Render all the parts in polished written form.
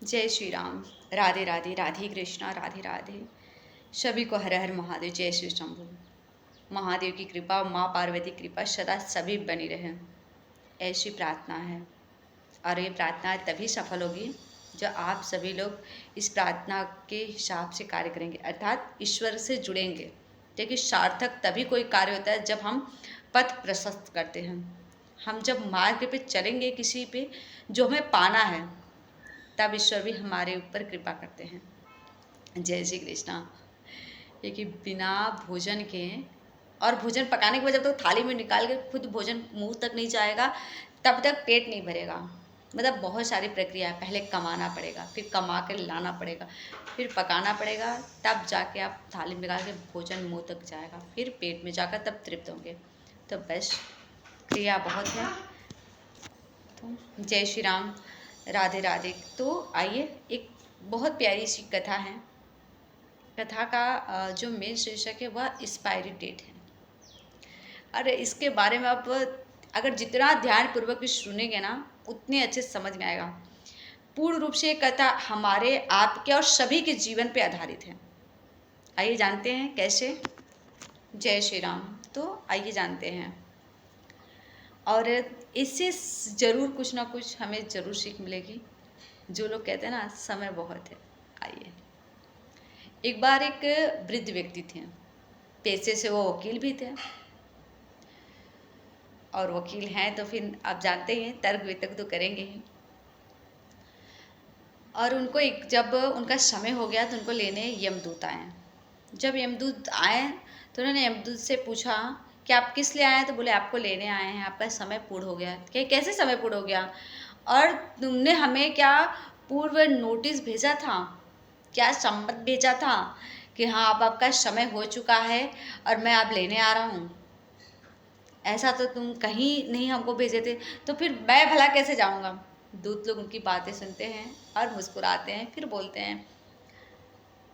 जय श्री राम। राधे राधे। राधे कृष्णा। राधे राधे। सभी को हर हर महादेव। जय श्री शंभु। महादेव की कृपा, माँ पार्वती की कृपा सदा सभी बनी रहे, ऐसी प्रार्थना है। और ये प्रार्थना तभी सफल होगी जब आप सभी लोग इस प्रार्थना के हिसाब से कार्य करेंगे, अर्थात ईश्वर से जुड़ेंगे। देखिए, सार्थक तभी कोई कार्य होता है जब हम पथ प्रशस्त करते हैं। हम जब मार्ग पे चलेंगे किसी पे जो हमें पाना है, तब ईश्वर भी हमारे ऊपर कृपा करते हैं। जय श्री कृष्णा। देखिए, बिना भोजन के, और भोजन पकाने के बाद जब तो थाली में निकाल के खुद भोजन मुंह तक नहीं जाएगा तब तक पेट नहीं भरेगा। मतलब बहुत सारी प्रक्रिया है। पहले कमाना पड़ेगा, फिर कमा के लाना पड़ेगा, फिर पकाना पड़ेगा, तब जाके आप थाली में निकाल के भोजन मुंह तक जाएगा, फिर पेट में जाकर तब तृप्त होंगे। तो बस क्रिया बहुत है। तो जय श्री राम। राधे राधे। तो आइए, एक बहुत प्यारी सी कथा है। कथा का जो मेन शीर्षक है वह एक्सपायरी डेट है। और इसके बारे में आप अगर जितना ध्यानपूर्वक सुनेंगे ना, उतने अच्छे समझ में आएगा। पूर्ण रूप से ये कथा हमारे, आपके और सभी के जीवन पे आधारित है। आइए जानते हैं कैसे। जय श्री राम। तो आइए जानते हैं, और इससे ज़रूर कुछ ना कुछ हमें ज़रूर सीख मिलेगी। जो लोग कहते हैं ना, समय बहुत है। आइए, एक बार एक वृद्ध व्यक्ति थे। पेशे से वो वकील भी थे, और वकील हैं तो फिर आप जानते हैं तर्क वितर्क तो करेंगे ही। और उनको जब उनका समय हो गया तो उनको लेने यमदूत आए। जब यमदूत आए तो उन्होंने यमदूत से पूछा कि आप किस लिए आए हैं। तो बोले, आपको लेने आए हैं, आपका समय पूर्ण हो गया। क्या कैसे समय पूर्ण हो गया? और तुमने हमें क्या पूर्व नोटिस भेजा था, क्या सम्मत भेजा था कि हाँ अब आपका समय हो चुका है और मैं आप लेने आ रहा हूँ? ऐसा तो तुम कहीं नहीं हमको भेजे थे, तो फिर मैं भला कैसे जाऊँगा? दूत लोग उनकी बातें सुनते हैं और मुस्कुराते हैं, फिर बोलते हैं,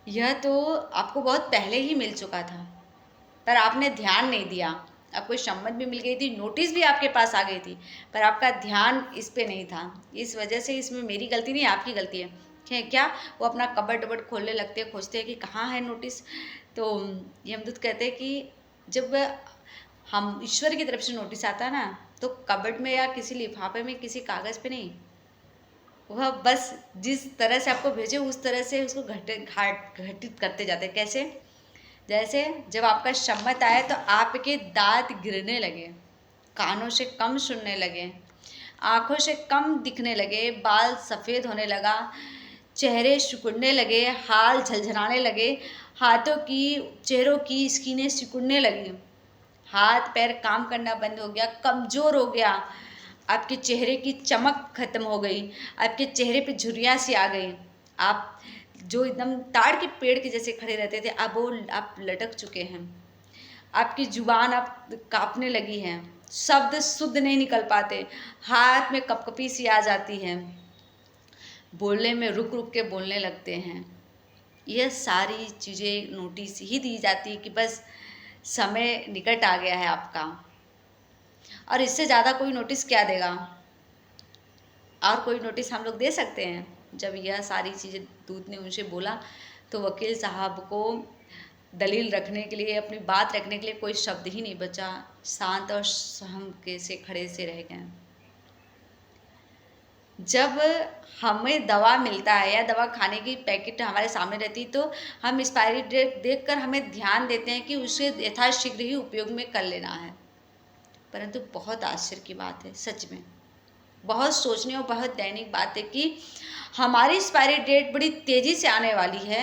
यह तो आपको बहुत पहले ही मिल चुका था, पर आपने ध्यान नहीं दिया। आपको सम्मत भी मिल गई थी, नोटिस भी आपके पास आ गई थी, पर आपका ध्यान इस पे नहीं था। इस वजह से इसमें मेरी गलती नहीं, आपकी गलती है क्या? वो अपना कबट वबट खोलने लगते हैं, खोजते हैं कि कहाँ है नोटिस। तो यमदूत कहते हैं कि जब हम ईश्वर की तरफ से नोटिस आता है ना, तो कबट में या किसी लिफाफे में, किसी कागज़ पे नहीं, वह बस जिस तरह से आपको भेजे उस तरह से उसको घटित करते जाते हैं। कैसे? जैसे जब आपका सम्मत आए तो आपके दांत गिरने लगे, कानों से कम सुनने लगे, आँखों से कम दिखने लगे, बाल सफ़ेद होने लगा, चेहरे सिकुड़ने लगे, हाल झलझलाने लगे, हाथों की, चेहरों की स्किनें सिकुड़ने लगी, हाथ पैर काम करना बंद हो गया, कमज़ोर हो गया, आपके चेहरे की चमक खत्म हो गई, आपके चेहरे पे झुर्रियाँ सी आ गई। आप जो एकदम ताड़ के पेड़ के जैसे खड़े रहते थे, अब वो आप लटक चुके हैं। आपकी जुबान आप कांपने लगी है, शब्द शुद्ध नहीं निकल पाते, हाथ में कपकपी सी आ जाती है, बोलने में रुक रुक के बोलने लगते हैं। यह सारी चीज़ें नोटिस ही दी जाती है कि बस समय निकट आ गया है आपका, और इससे ज़्यादा कोई नोटिस क्या देगा? और कोई नोटिस हम लोग दे सकते हैं? जब यह सारी चीज़ें दूत ने उनसे बोला तो वकील साहब को दलील रखने के लिए, अपनी बात रखने के लिए कोई शब्द ही नहीं बचा। शांत और सहम के से खड़े से रह गए। जब हमें दवा मिलता है या दवा खाने की पैकेट हमारे सामने रहती, तो हम एक्सपायरी डेट देखकर हमें ध्यान देते हैं कि उसे यथाशीघ्र ही उपयोग में कर लेना है। परंतु बहुत आश्चर्य की बात है, सच में बहुत सोचने और बहुत दैनिक बात है कि हमारी एक्सपायरी डेट बड़ी तेज़ी से आने वाली है,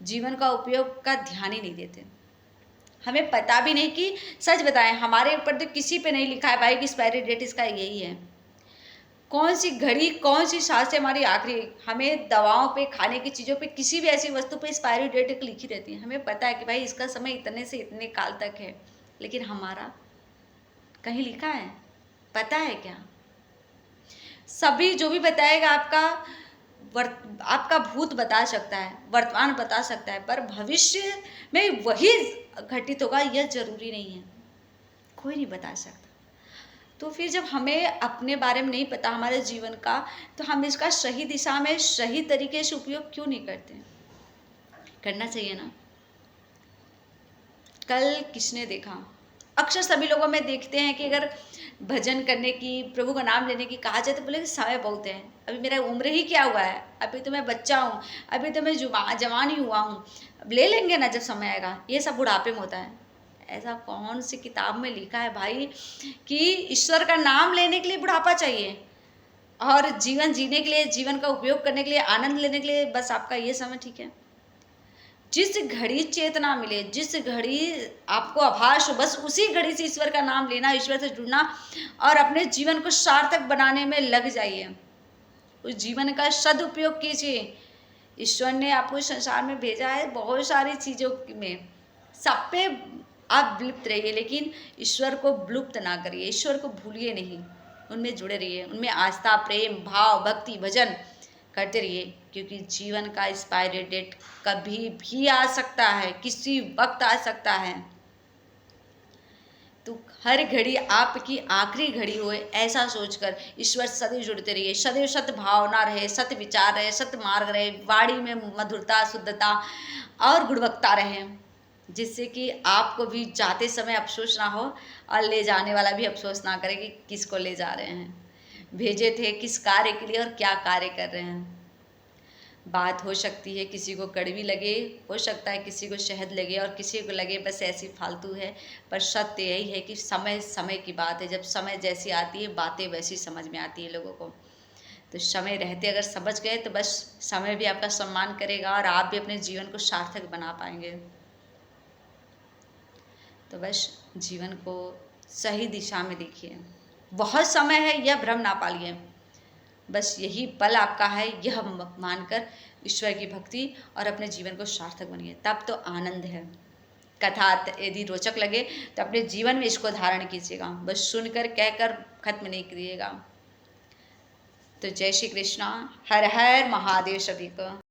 जीवन का उपयोग का ध्यान ही नहीं देते। हमें पता भी नहीं कि, सच बताएं, हमारे ऊपर तो किसी पे नहीं लिखा है भाई कि एक्सपायरी डेट इसका यही है। कौन सी घड़ी, कौन सी सांसें हमारी आखिरी, हमें दवाओं पे, खाने की चीज़ों पे, किसी भी ऐसी वस्तु पे एक्सपायरी डेट एक लिखी रहती है। हमें पता है कि भाई इसका समय इतने से इतने काल तक है, लेकिन हमारा कहीं लिखा है? पता है क्या? सभी जो भी बताएगा आपका भूत बता सकता है, वर्तमान बता सकता है, पर भविष्य में वही घटित होगा यह जरूरी नहीं है। कोई नहीं बता सकता। तो फिर जब हमें अपने बारे में नहीं पता हमारे जीवन का, तो हम इसका सही दिशा में सही तरीके से उपयोग क्यों नहीं करते? करना चाहिए ना। कल किसने देखा, अक्सर सभी लोगों में देखते हैं कि अगर भजन करने की, प्रभु का नाम लेने की कहा जाए तो बोले समय बहुत है, अभी मेरा उम्र ही क्या हुआ है, अभी तो मैं बच्चा हूँ, अभी तो मैं जवान ही हुआ हूँ, अब ले लेंगे ना जब समय आएगा। ये सब बुढ़ापे में होता है। ऐसा कौन सी किताब में लिखा है भाई कि ईश्वर का नाम लेने के लिए बुढ़ापा चाहिए और जीवन जीने के लिए, जीवन का उपयोग करने के लिए, आनंद लेने के लिए बस आपका ये समय ठीक है? जिस घड़ी चेतना मिले, जिस घड़ी आपको आभास हो, बस उसी घड़ी से ईश्वर का नाम लेना, ईश्वर से जुड़ना और अपने जीवन को सार्थक बनाने में लग जाइए। उस जीवन का सदुपयोग कीजिए। ईश्वर ने आपको संसार में भेजा है बहुत सारी चीज़ों में, सब पे आप विलुप्त रहिए, लेकिन ईश्वर को विलुप्त ना करिए, ईश्वर को भूलिए नहीं, उनमें जुड़े रहिए, उनमें आस्था, प्रेम, भाव, भक्ति, भजन करते रहिए, क्योंकि जीवन का एक्सपायरी डेट कभी भी आ सकता है, किसी वक्त आ सकता है। तो हर घड़ी आपकी आखिरी घड़ी हो ऐसा सोचकर ईश्वर सदैव जुड़ते रहिए, सदैव सत्य भावना रहे, सत्य विचार रहे, सत्य मार्ग रहे, वाणी में मधुरता, शुद्धता और गुणवत्ता रहे, जिससे कि आपको भी जाते समय अफसोस ना हो और ले जाने वाला भी अफसोस ना करे कि किसको ले जा रहे हैं, भेजे थे किस कार्य के लिए और क्या कार्य कर रहे हैं। बात हो सकती है किसी को कड़वी लगे, हो सकता है किसी को शहद लगे और किसी को लगे बस ऐसी फालतू है, पर सत्य यही है कि समय समय की बात है। जब समय जैसी आती है बातें वैसी समझ में आती है लोगों को। तो समय रहते अगर समझ गए तो बस समय भी आपका सम्मान करेगा और आप भी अपने जीवन को सार्थक बना पाएंगे। तो बस जीवन को सही दिशा में देखिए। बहुत समय है यह भ्रम ना पालिए, बस यही पल आपका है यह मानकर ईश्वर की भक्ति और अपने जीवन को सार्थक बनिए, तब तो आनंद है। कथा यदि रोचक लगे तो अपने जीवन में इसको धारण कीजिएगा, बस सुनकर कहकर खत्म नहीं करिएगा। तो जय श्री कृष्णा, हर हर महादेव सभी को।